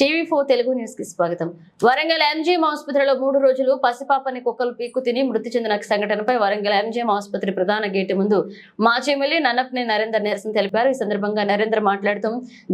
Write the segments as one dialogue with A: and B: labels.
A: టీవీ4 Telugu news కి స్వాగతం. Warangal MGM ఆసుపత్రిలో 3 రోజులు పసిపాపని కుక్కలు పీక్కు తిని మృతి చెందిన సంఘటనపై వరంగల్ ఎంజీఎం ఆసుపత్రి ప్రధాన గేటు ముందు మాజీ ఎమ్మెల్యే నన్నపనేని నరేందర్ నిరసన తెలిపారు. ఈ సందర్భంగా నరేందర్ మాట్లాడుతూ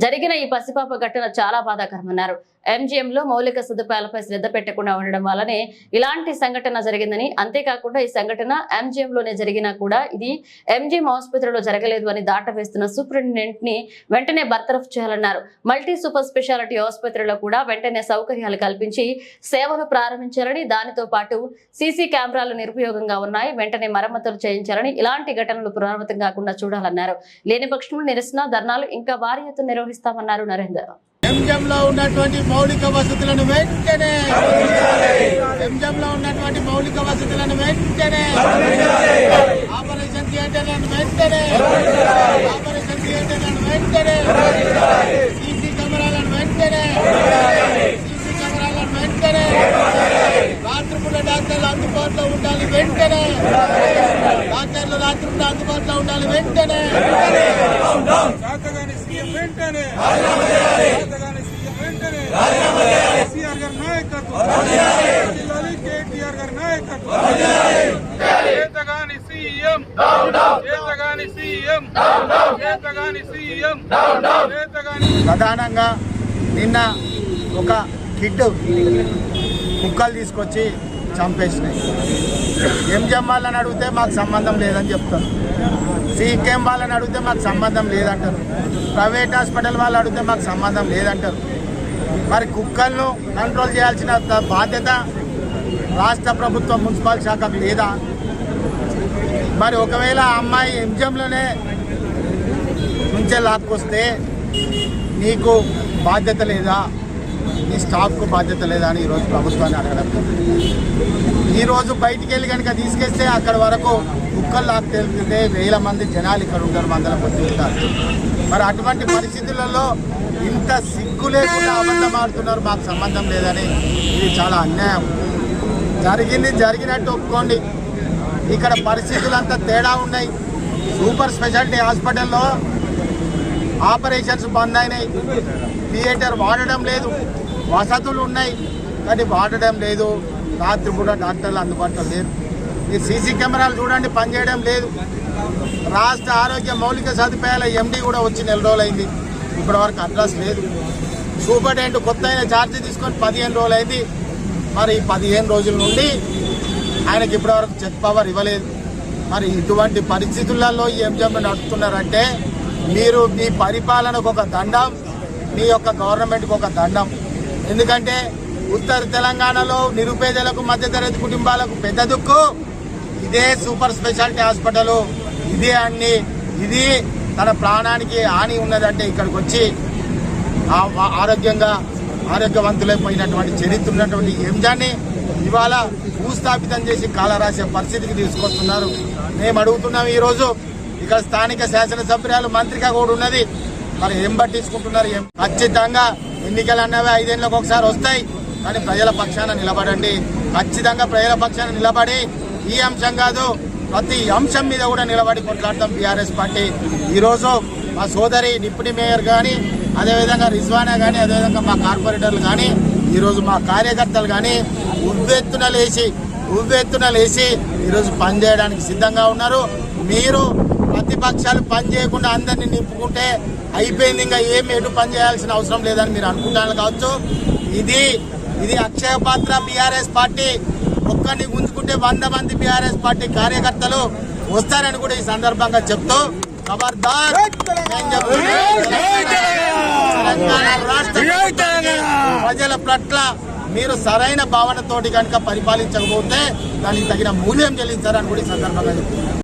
A: జరిగిన ఈ పసిపాప ఘటన చాలా బాధాకరమన్నారు. ఎంజీఎం లో మౌలిక సదుపాయాలపై శ్రద్ధ పెట్టకుండా ఉండడం వల్లనే ఇలాంటి సంఘటన జరిగిందని, అంతేకాకుండా ఈ సంఘటన ఎంజీఎం లోనే జరిగినా కూడా ఇది ఎంజీఎం ఆసుపత్రిలో జరగలేదు అని దాటవేస్తున్న సూపరింటెండెంట్ ని వెంటనే బర్తరఫ్ చేయాలన్నారు. మల్టీ సూపర్ స్పెషాలిటీ ఆసుపత్రిలో కూడా వెంటనే సౌకర్యాలు కల్పించి సేవలు ప్రారంభించాలని, దానితో పాటు సీసీ కెమెరాలు నిరుపయోగంగా ఉన్నాయి, వెంటనే మరమ్మతులు చేయించాలని, ఇలాంటి ఘటనలు పునరావృతం కాకుండా చూడాలన్నారు. లేని పక్షంలో నిరసన ధర్నాలు ఇంకా భారీ ఎత్తున నిర్వహిస్తామన్నారు నరేందర్.
B: ఎంజంలో ఉన్నటువంటి మౌలిక వసతులను వెంటనే ఆపరేషన్ థియేటర్లను వెంటనే సీసీ కెమెరాలను వెంటనే రాత్రిపూట డాక్టర్లు అందుబాటులో ఉండాలి వెంటనే అందుబాటులో ఉండాలి వెంటనే ప్రధానంగా నిన్న ఒక కిడ్ కుక్కలు తీసుకొచ్చి చంపేసినాయి. ఎంజీఎం వాళ్ళని అడిగితే మాకు సంబంధం లేదని చెప్తారు, సీకేఎం వాళ్ళని అడిగితే మాకు సంబంధం లేదంటారు, ప్రైవేట్ హాస్పిటల్ వాళ్ళు అడిగితే మాకు సంబంధం లేదంటారు. మరి కుక్కలను కంట్రోల్ చేయాల్సిన బాధ్యత రాష్ట్ర ప్రభుత్వం మున్సిపల్ శాఖకు లేదా? మరి ఒకవేళ ఆ అమ్మాయి ఎంజీఎంలోనే నుంచే లాక్కొస్తే నీకు బాధ్యత లేదా, నీ స్టాఫ్కు బాధ్యత లేదా అని ఈరోజు ప్రభుత్వాన్ని అడగడం. ఈరోజు బయటికి వెళ్ళి కనుక తీసుకెళ్తే అక్కడ వరకు కుక్కలు లాక్ తెలిపితే 1000 మంది జనాలు ఇక్కడ ఉంటారు, 100 మంది ఉంటారు. మరి అటువంటి పరిస్థితులలో ఇంత సిగ్గు లేకుండా అబద్ధం ఆడుతున్నారు, మాకు సంబంధం లేదని. ఇది చాలా అన్యాయం. జరిగినట్టు ఒప్పుకోండి. ఇక్కడ పరిస్థితులు అంతా తేడా ఉన్నాయి. సూపర్ స్పెషాలిటీ హాస్పిటల్లో ఆపరేషన్స్ బంద్ అయినాయి, థియేటర్ వాడడం లేదు, వసతులు ఉన్నాయి కానీ వాడడం లేదు, రాత్రి కూడా డాక్టర్లు అందుబాటులో లేరు. ఈ సీసీ కెమెరాలు చూడండి, పనిచేయడం లేదు. రాష్ట్ర ఆరోగ్య మౌలిక సదుపాయాల ఎండీ కూడా వచ్చి 4 రోజులైంది, ఇప్పటివరకు అడ్రస్ లేదు. సూపరింటెండెంట్ కొత్త అయిన ఛార్జ్ తీసుకొని 15 రోజులైంది. మరి 15 రోజుల నుండి ఆయనకి ఇప్పటివరకు చెక్ పవర్ ఇవ్వలేదు. మరి ఇటువంటి పరిస్థితులలో ఈ ఎంజీఎం నడుపుతున్నారంటే మీరు మీ పరిపాలనకు ఒక దండం, మీ యొక్క గవర్నమెంట్కి ఒక దండం. ఎందుకంటే ఉత్తర తెలంగాణలో నిరుపేదలకు, మధ్యతరగతి కుటుంబాలకు పెద్ద దుక్కు ఇదే సూపర్ స్పెషాలిటీ హాస్పిటల్. ఇది తన ప్రాణానికి హాని ఉన్నదంటే ఇక్కడికి వచ్చి ఆరోగ్యవంతులైపోయినటువంటి చరిత్ర ఉన్నటువంటి ఎంజాన్ని ఇవాళ భూస్థాపితం చేసి కాలరాసే పరిస్థితికి తీసుకొస్తున్నారు. మేము అడుగుతున్నాం, ఈరోజు ఇక్కడ స్థానిక శాసనసభ్యురాలు మంత్రిగా కూడా ఉన్నది, మరి ఏం పట్టించుకుంటున్నారు? ఖచ్చితంగా ఎన్నికలు అన్నవి 5 ఏళ్ళకి ఒకసారి వస్తాయి, కానీ ప్రజల పక్షాన నిలబడండి. ఖచ్చితంగా ప్రజల పక్షాన నిలబడి ఈ అంశం కాదు ప్రతి అంశం మీద కూడా నిలబడి కొట్లాడతాం బీఆర్ఎస్ పార్టీ. ఈరోజు మా సోదరి డిప్యూటీ మేయర్ కానీ, అదేవిధంగా రిజ్వానా కానీ, అదేవిధంగా మా కార్పొరేటర్లు కానీ, ఈరోజు మా కార్యకర్తలు కానీ ఉవ్వెత్తున లేచి ఈరోజు పనిచేయడానికి సిద్ధంగా ఉన్నారు. మీరు ప్రతిపక్షాలు పని చేయకుండా అందరినీ నింపుకుంటే అయిపోయింది, ఇంకా ఎటు పని చేయాల్సిన అవసరం లేదని మీరు అనుకుంటారు కావచ్చు. ఇది అక్షయ పాత్ర బీఆర్ఎస్ పార్టీ. ఒక్కరిని గుంజుకుంటే 100 మంది బీఆర్ఎస్ పార్టీ కార్యకర్తలు వస్తారని కూడా ఈ సందర్భంగా చెప్తూ, ఖబర్దార్ తెలంగాణ రాష్ట్ర ప్రజల పట్ల మీరు సరైన భావనతోటి కనుక పరిపాలించకపోతే దానికి తగిన మూల్యం చెల్లించారని కూడా ఈ సందర్భంగా చెప్తున్నారు.